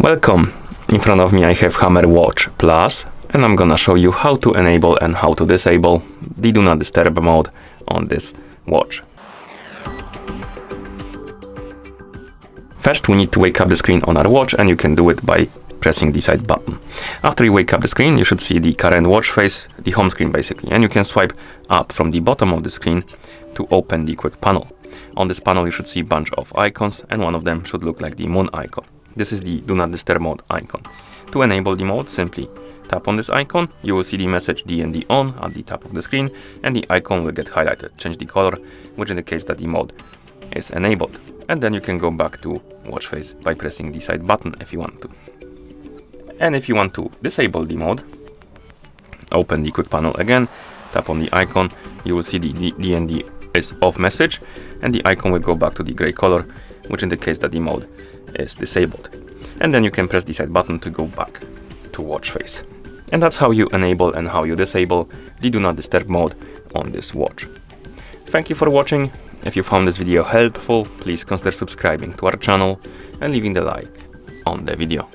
Welcome. In front of me I have Hammer Watch Plus, and I'm gonna show you how to enable and how to disable the Do Not Disturb mode on this watch. First we need to wake up the screen on our watch, and you can do it by pressing the side button. After you wake up the screen, you should see the current watch face, the home screen basically, and you can swipe up from the bottom of the screen to open the quick panel. On this panel you should see a bunch of icons, and one of them should look like the moon icon. This is the Do Not Disturb mode icon. To enable the mode, simply tap on this icon. You will see the message DND on at the top of the screen, and the icon will get highlighted. Change the color, which indicates that the mode is enabled. And then you can go back to watch face by pressing the side button if you want to. And if you want to disable the mode, open the quick panel again, tap on the icon. You will see the DND is off message, and the icon will go back to the gray color, which indicates that the mode is disabled. And then you can press the side button to go back to watch face. And that's how you enable and how you disable the Do Not Disturb mode on this watch. Thank you for watching. If you found this video helpful, please consider subscribing to our channel and leaving the like on the video.